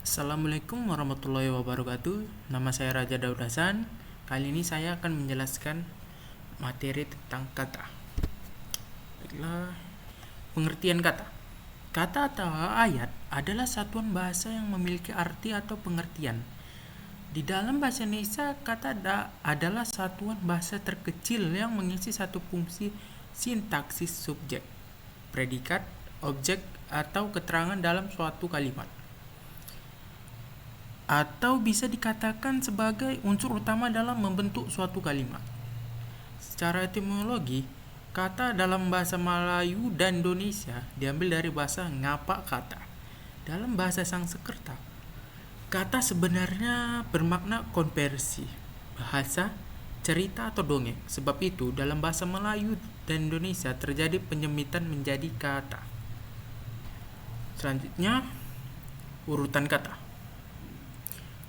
Assalamualaikum warahmatullahi wabarakatuh. Nama saya Raja Daud Hasan. Kali ini saya akan menjelaskan materi tentang kata. Baiklah, pengertian kata. Kata atau ayat adalah satuan bahasa yang memiliki arti atau pengertian. Di dalam bahasa Indonesia, kata adalah satuan bahasa terkecil yang mengisi satu fungsi sintaksis subjek, predikat, objek, atau keterangan dalam suatu kalimat. Atau bisa dikatakan sebagai unsur utama dalam membentuk suatu kalimat. Secara etimologi, kata dalam bahasa Melayu dan Indonesia diambil dari bahasa ngapa kata. Dalam bahasa Sanskerta, kata sebenarnya bermakna konversi, bahasa, cerita atau dongeng. Sebab itu, dalam bahasa Melayu dan Indonesia terjadi penyempitan menjadi kata. Selanjutnya, urutan kata.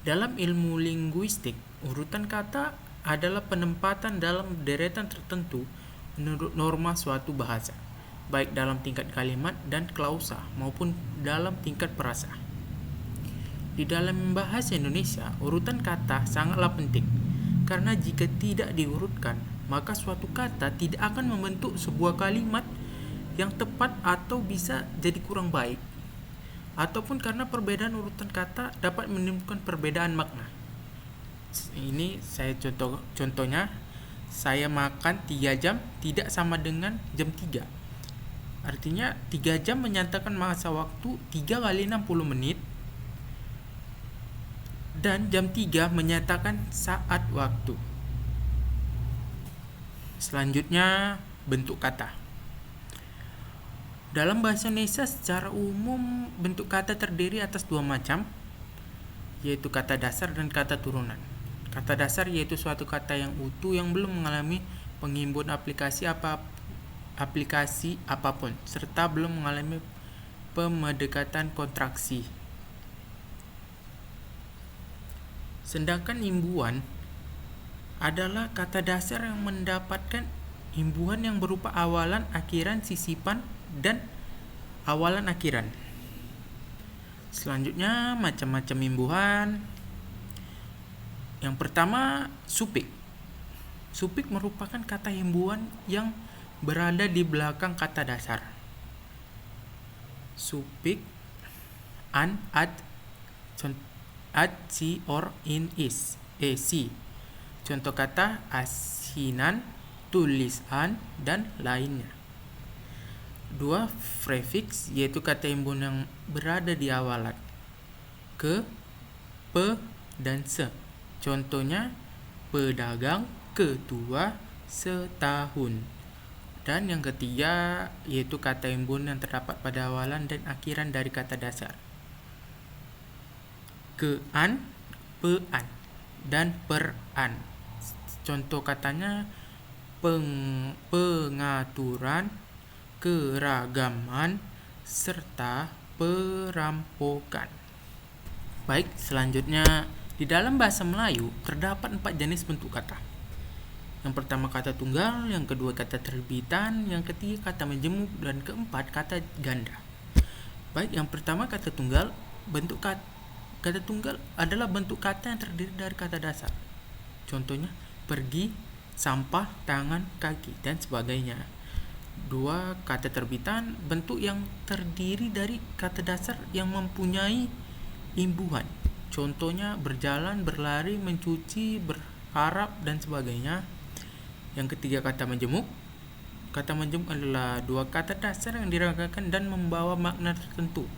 Dalam ilmu linguistik, urutan kata adalah penempatan dalam deretan tertentu menurut norma suatu bahasa, baik dalam tingkat kalimat dan klausa maupun dalam tingkat perasa. Di dalam bahasa Indonesia, urutan kata sangatlah penting, karena jika tidak diurutkan, maka suatu kata tidak akan membentuk sebuah kalimat yang tepat atau bisa jadi kurang baik. Ataupun karena perbedaan urutan kata dapat menimbulkan perbedaan makna. Ini saya contohnya, saya makan 3 jam tidak sama dengan jam 3. Artinya 3 jam menyatakan masa waktu 3 kali 60 menit, dan jam 3 menyatakan saat waktu. Selanjutnya, bentuk kata. Dalam bahasa Indonesia secara umum bentuk kata terdiri atas 2 macam, yaitu kata dasar dan kata turunan. Kata dasar yaitu suatu kata yang utuh yang belum mengalami penghimpun aplikasi apapun, serta belum mengalami pemedekatan kontraksi. Sedangkan imbuhan adalah kata dasar yang mendapatkan imbuhan yang berupa awalan, akhiran, sisipan, dan awalan akhiran. Selanjutnya, macam-macam imbuhan. Yang pertama, sufik. Sufik merupakan kata imbuhan yang berada di belakang kata dasar. Sufik an, ad, si, or, in, is, si. Contoh kata asinan, tulisan, dan lainnya. 2, prefiks, yaitu kata imbuhan yang berada di awalan, ke, pe, dan se. Contohnya, pedagang, ketua, setahun. Dan yang ketiga, yaitu kata imbuhan yang terdapat pada awalan dan akhiran dari kata dasar. Kean, pean, dan peran. Contoh katanya, pengaturan, keragaman, serta perampokan. Baik, selanjutnya, di dalam bahasa Melayu terdapat 4 jenis bentuk kata. Yang pertama kata tunggal, yang kedua kata terbitan, yang ketiga kata menjemuk, dan keempat kata ganda. Baik, yang pertama kata tunggal. Bentuk kata tunggal adalah bentuk kata yang terdiri dari kata dasar. Contohnya, pergi, sampah, tangan, kaki, dan sebagainya. 2, kata terbitan, bentuk yang terdiri dari kata dasar yang mempunyai imbuhan. Contohnya, berjalan, berlari, mencuci, berharap, dan sebagainya. Yang ketiga, kata menjemuk. Kata menjemuk adalah 2 kata dasar yang dirangkakan dan membawa makna tertentu.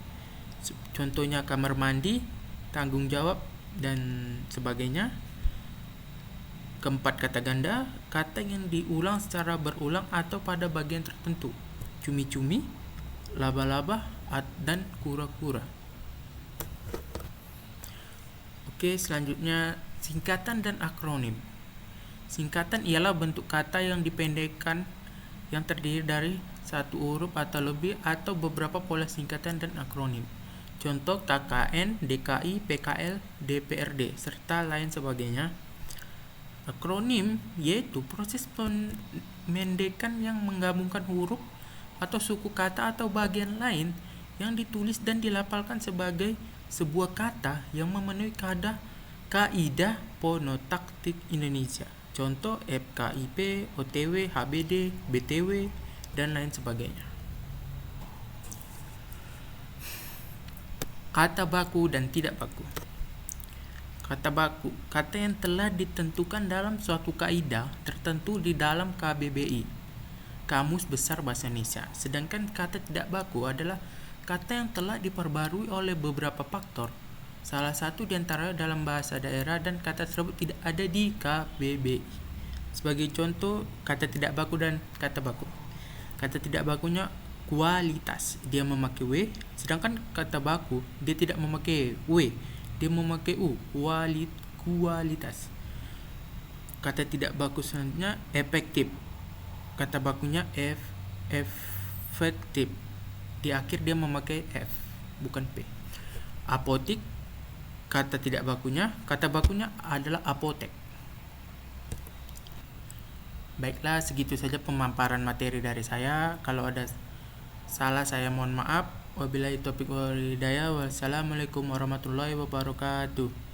Contohnya, kamar mandi, tanggung jawab, dan sebagainya. Keempat, kata ganda, kata yang diulang secara berulang atau pada bagian tertentu. Cumi-cumi, laba-laba, dan kura-kura. Oke, selanjutnya singkatan dan akronim. Singkatan ialah bentuk kata yang dipendekkan yang terdiri dari satu huruf atau lebih atau beberapa pola singkatan dan akronim. Contoh KKN, DKI, PKL, DPRD, serta lain sebagainya. Akronim yaitu proses pemendekan yang menggabungkan huruf atau suku kata atau bagian lain yang ditulis dan dilafalkan sebagai sebuah kata yang memenuhi kaidah fonotaktik Indonesia. Contoh FKIP, OTW, HBD, BTW, dan lain sebagainya. Kata baku dan tidak baku. Kata baku, kata yang telah ditentukan dalam suatu kaidah tertentu di dalam KBBI, Kamus Besar Bahasa Indonesia. Sedangkan kata tidak baku adalah kata yang telah diperbarui oleh beberapa faktor. Salah satu di antara dalam bahasa daerah dan kata tersebut tidak ada di KBBI. Sebagai contoh, kata tidak baku dan kata baku. Kata tidak bakunya kualitas, dia memakai W, sedangkan kata baku dia tidak memakai W, dia memakai U, kualitas. Kata tidak baku selanjutnya efektif, kata bakunya efektif, di akhir dia memakai F bukan P. Apotik, kata bakunya adalah apotek. Baiklah, segitu saja pemaparan materi dari saya. Kalau ada salah saya mohon maaf. Wabillahi taufiq wal hidayah. Wassalamualaikum warahmatullahi wabarakatuh.